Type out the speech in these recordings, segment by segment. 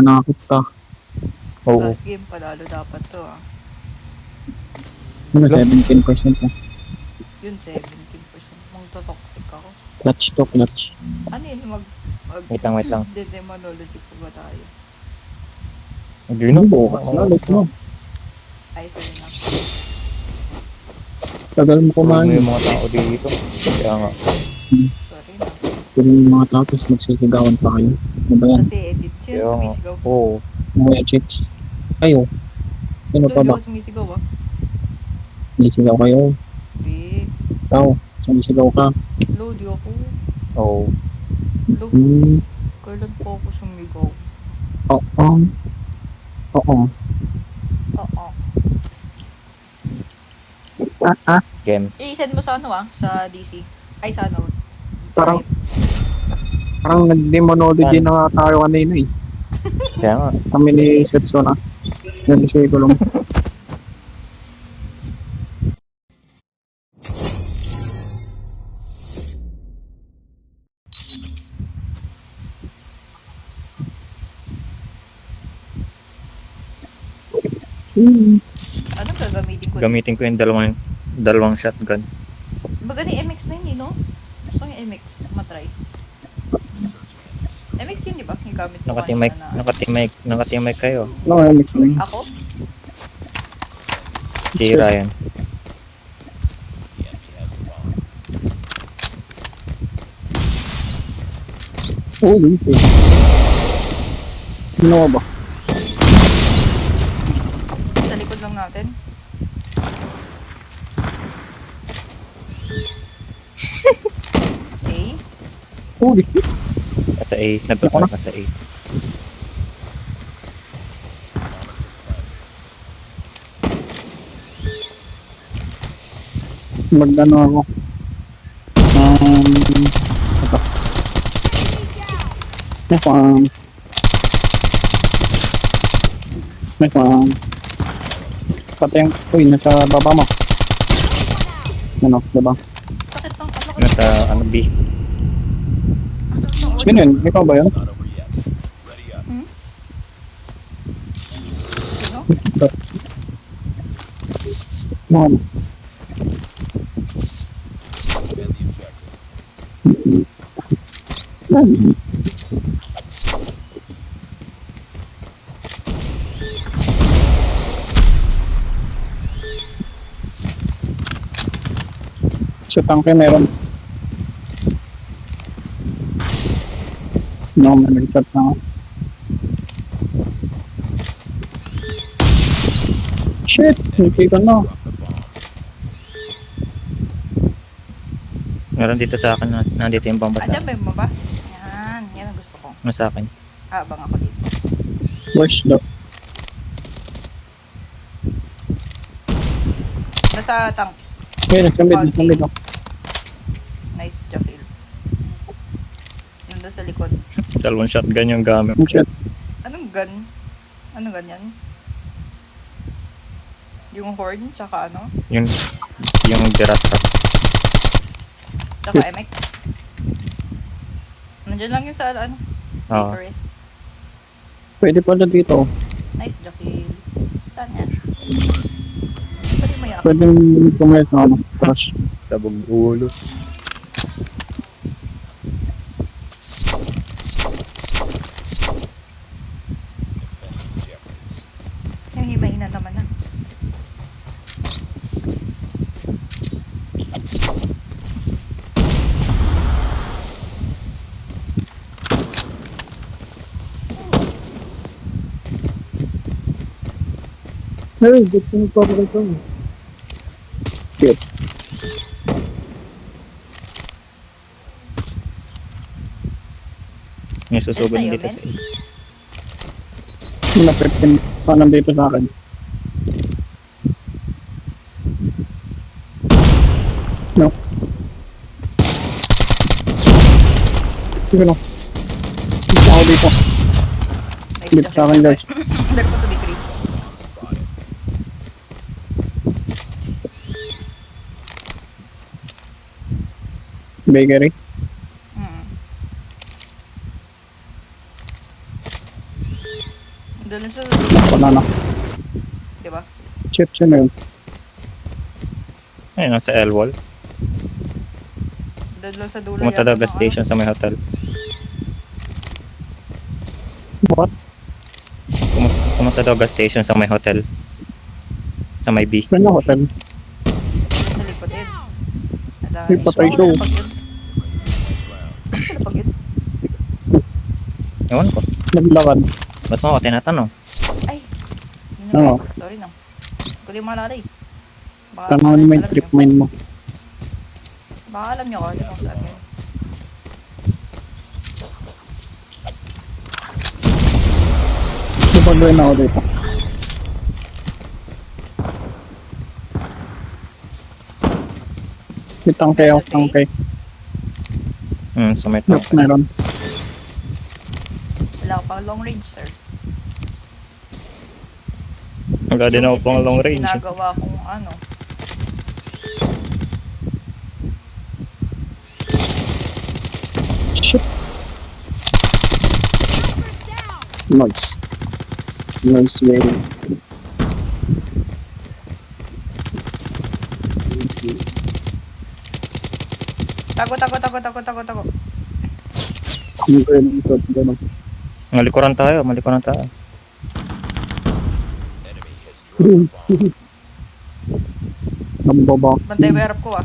Nanakot ka. Oo. Last game panalo dapat to ah. Ano, 17% na. Yun 17%. Mong toxic ako. Clutch to clutch. Ano yun Wait lang. demonology pa ba tayo? Hindi na. Bukas na, ulit mo. Ay, fair na. Tagal mo Puro mo kumain. yung mga tao dito. Kaya nga. Sorry na. Kung yung mga tao, tapos magsisigawan pa kayo. Ano ba yan? Kasi edit. Sino Kaya nga. sumisigaw? Oo. Mga chicks. Kayo. Sino pa Hindi ba? ako sumisigaw ah. Sumisigaw kayo. Hindi. Ikaw. Sumisigaw ka. Load ako. Oo. Load. Kailan po ako sumigaw? Oo. Oo. Oo. Game. I-send mo sa ano ah? Sa DC. Ay, sa ano? Parang nag-demonology na nga tayo kanina eh. Kaya nga. Kami ni Setso na. Yan isa ko lang. Anong gagamitin ko? Gamitin ko yung dalawang shotgun. Baga ni MX na yun, no? Gusto ko yung MX. Matry. MX yun, di ba? Yung gamit mo Nakatimike, kanina na. nakatimike kayo. No, ay mix lang. Ako? Si Ryan. Oo, yun siya. Ano ba? Sa likod lang natin. Okay. Holy shit. Nasa A. Nagpapalak nasa A. Magdano ako. Ito. May pang. Pati yung, uy, nasa baba mo. Ano, diba? Sakit ng ano ko. Nasa ano B. Sino yun? Ikaw ba yun? Sino? Ano? Sa tangke meron. No, may nag-chat na ako. Shit! Hindi ka na. Meron dito sa akin. Nandito yung bomba sa Andiyan akin. ba yung baba? Yan. Yan ang gusto ko. Ano sa akin? Abang ako dito. Where's the... Nasa tank. Ayun, nasa mid ako. Nice, Jackil. Nandun sa likod. Dalawang shotgun yung gamit. Oh shit. Anong gun? Anong gun yan? Yung horn, tsaka ano? Yung dirata. Tsaka MX. Nandiyan lang yung sa ano? Oo. Bakery. Pwede pala dito. Nice, Jackil. Saan yan? Pwede mo yan. Pwede pumayat na ano. Crush. Sabog ulo. Yung himay na naman na. Hey, gusto mo pa ba ito? Shit. May susugod Sa'yo, dito men? sa A. Napipin pa nandito sa akin. No. Sige no. Dito ako dito. Nice, Dito sa akin guys. Dali ko sa bakery. Bakery. Mm. Doon sa Wala na. diba? Chip siya na yun. Ayun, nasa L-wall. Doon lang sa dulo Pumunta yata daw gas ng station sa may hotel. What? Pumunta daw gas station sa may hotel. Sa may B. Saan na hotel? sa likod din. May patay Oo, daw. nalapag yun. Saan nalapag yun? Ewan ko. Naglakad. Ba't mo ako tinatanong? Ay! Yun na Oo. ba? Sorry no. Hindi ko din maalala eh. Baka Tanong mo yung alam trip nyo. mine mo. Baka alam nyo kasi kung saan yun. Napag-gawin ako dito. May tangke ako, Kasi? tangke. Sa may Yup, tank. meron. Wala ko pang long range sir. Wala din ako pang SMG long range. ginagawa kong ano. Shit. Nice. Nice way. Tago. Hindi ko yun ikot. Ganun. Malikuran tayo, malikuran tayo. Crazy. Nambabox. Bantay ba harap ko ah.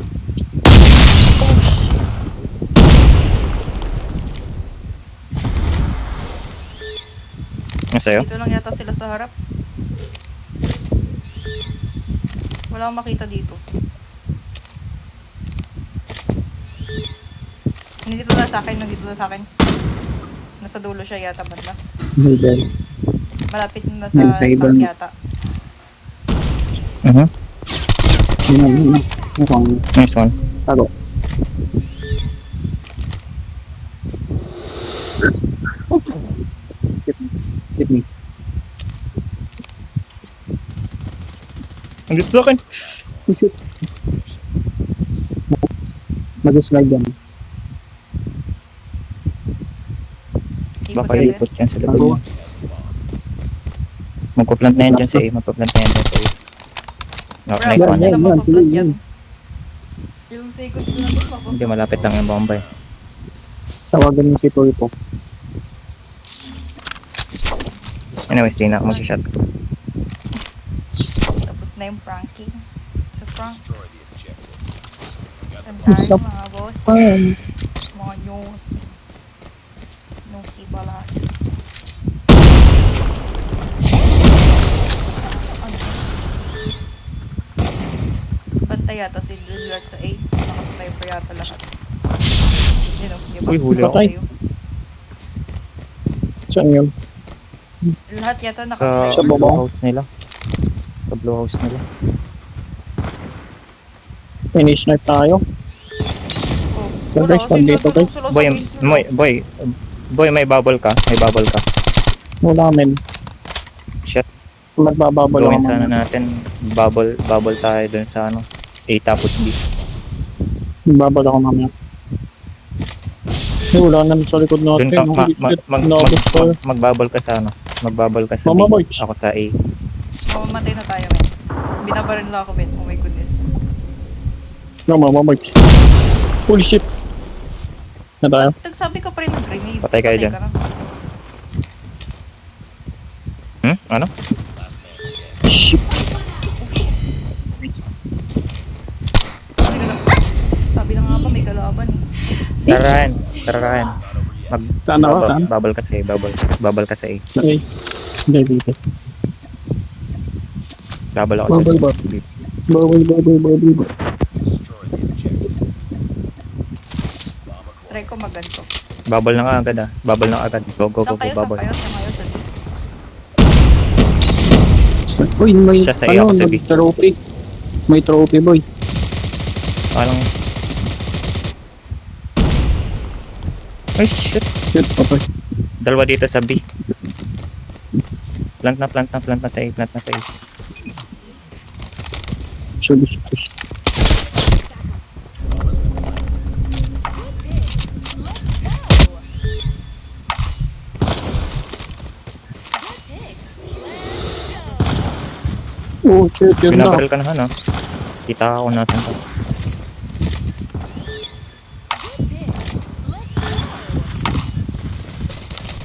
Ang sa'yo? Dito lang yata sila sa harap. Wala akong makita dito. Nandito na sa akin, Nasa dulo siya yata banda. Hindi. Malapit na sa Sa ibang- tank yata. Yun. Mukhang Nice one. tago. Hit me. Andito sa akin. Shoot. Mag-slide yan. Baka Ikot ikot yan sa likod Tago. niya. Magpa-plant na yan dyan sa A. Magpa-plant na yan dyan sa A. Oh, Bro, nice Yan, one. hindi yan, na yan, mapaplat sige, yan. yan. Yung seconds na natin mapaplat. Hindi, malapit lang yung bombay. Tawagan mo si Tulpo. Anyways, di na ako mag-shot. Tapos na yung pranking. It's a prank. Saan What's tayo up? mga boss? Mga news. Nosy balasi. Bantay yata si Dillard sa A. Naka-sniper yata lahat. Yun o, di ba? Uy, huli ako. Sa'yo. Saan yun? Lahat yata Sa naka-sniper. baba. blue house nila. Sa blue house nila. Finish na tayo. Oh, So, wala guys, kasi nandito, natulog guys. sila sa Boy, base nila. boy, may bubble ka. May bubble ka. Wala men. Shit. Magbababal Gawin ako. sana natin. Bubble tayo dun sa ano. A tapos B. Magbabal ako mamaya. Ay, wala na sa likod Dun natin. ka, Holy shit. Nabot ko. magbubble ka sa ano. Magbubble ka sa Mama B. March. Ako sa A. Mamamatay na tayo, men. Binabaril lang ako, men. Oh my goodness. No, Mama March. Holy shit. Na tayo? Nagsabi ka pa rin ng grenade. Patay kayo dyan. ka na. Ano? Shit. Sabi na nga ba, may kalaban eh. Tarahan. Saan ako? Saan? Bubble ka sa A. Bubble ka sa A. Okay. Hindi, dito. Bubble ako sa Bubble B. boss. Bubble. Try ko maganto. Bubble na nga agad ah. Bubble na agad. Go, Saan kayo? bubble. Saan kayo sa B? Uy, may Siya sa iyo, ako sa B. may trophy. May trophy, boy. Parang... Ay, shit. Shit, patay. Dalawa dito sa B. Plant na sa A. Plant na sa A. Sulis. Oh, shit, yun na. Binabaril ka na, ano? Kita ako natin to.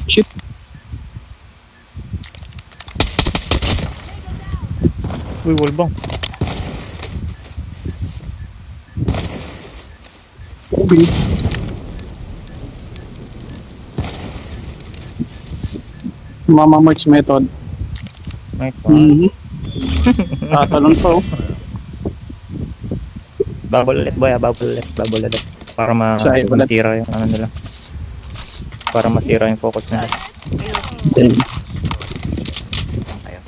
Shit. Uy, wallbang. Okay. Mama Merch method. Nice one. Mm-hmm. Tatalon pa oh. Bubble ulit, boy. Bubble ulit. Para Side ulit. masira yung ano nila. Para masira yung focus nila. Ayun. Okay. Saan kayo?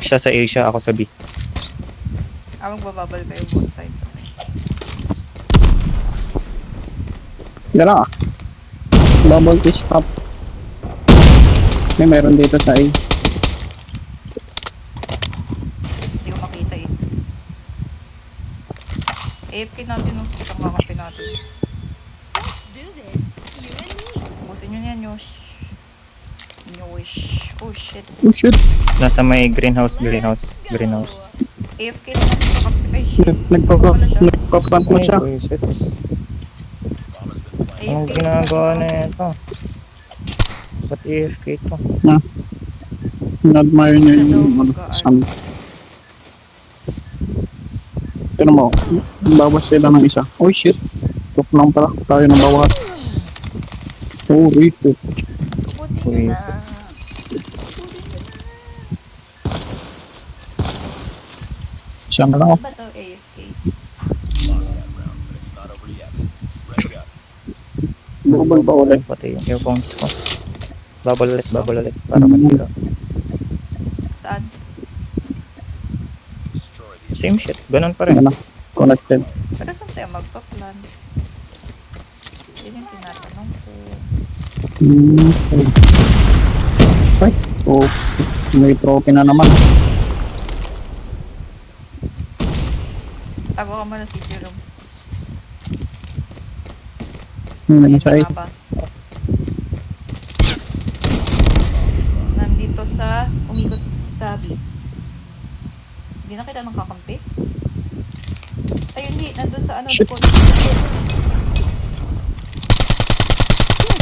Siya sa Asia, ako sa B. Magbababal kayo both sides. Okay. Yan na. Double kiss up. May meron dito sa A. Hindi ko makita eh. AFK natin oh. Isang kakampi natin. Busin nyo yan, Yosh. Yosh. Oh shit. Oh shit. Nasa may greenhouse. AFK na natin sa kakampi. Ay shit. Nagpapant mo siya. Uy, shit. Anong AFK ginagawa na ito? Ba't AFK ito? In-admire niya yung ano, Sam. Pero mo, bawas sila ng isa. Oh shit. Tok lang pala. Tayo ng bawas. Oh, rito. Buti nyo na. Siya na lang oh. Ba to AFK? Bubal pa ulit. Pati yung earphones ko. Bubble ulit. Para masira. Saan? Same shit. Ganun pa rin. Yan na. Connected. Pero saan tayo magpa-plan? Yun yung tinatanong ko. Ay. Oh. May trophy na naman. Tago ka muna si Jerome. Yung sa A. Ayan na ba? Nandito sa umikot sa B. Hindi na kita ng kakampi? Ay, hindi. Nandun sa ano. Shit. Likod. Shit.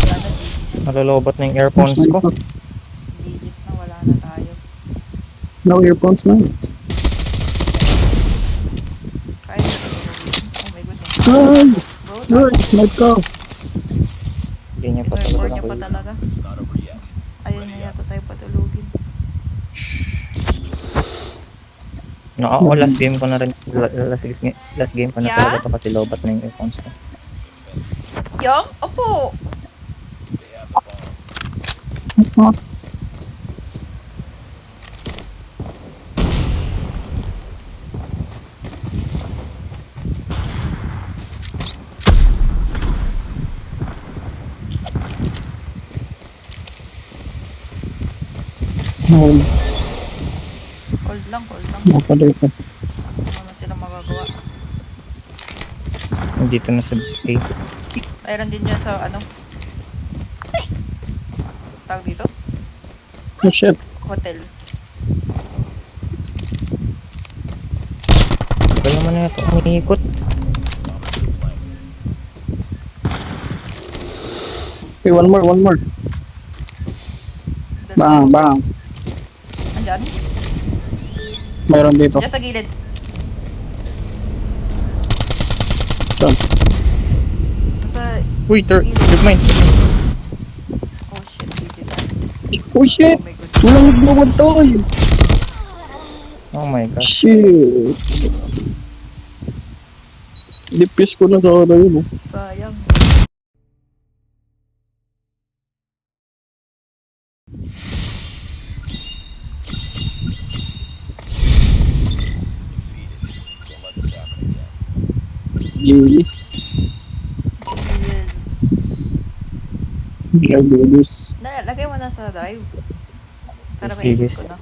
Wala na, Malolobat na yung earphones ko. Digis na. Wala na tayo. No earphones na. Kaya na. Oh my goodness. Ay! Bro, Ay! Snipe ka! Hindi niya pa Pinureport niya pa talaga. talaga. Ayaw niya yata tayo patulugin. No, ako last game ko na rin. Last game ko na Yeah? talaga to kasi lobat na yung earphones ko. Yung? Opo! Ah, hold. Hold lang, hold lang. Ako dito. Ano na sila magagawa. Dito na sa A. Mayroon din dyan sa ano. Tawag dito? Oh shit. Hotel. Tagal naman na ito umiikot. Okay, one more. Bang, bang. Andyan? Mayroon dito. Diyan sa gilid. Saan? Sa... Uy, third mine. Oh shit, digit. Oh shit! Oh my god. Walang naglawad to eh. Oh my god. Shit! Dipis ko na sa ano yun oh. Sayang. Gilis. Yes. Gilis. Lagay mo na sa drive. Para Sige. ma-edit ko na.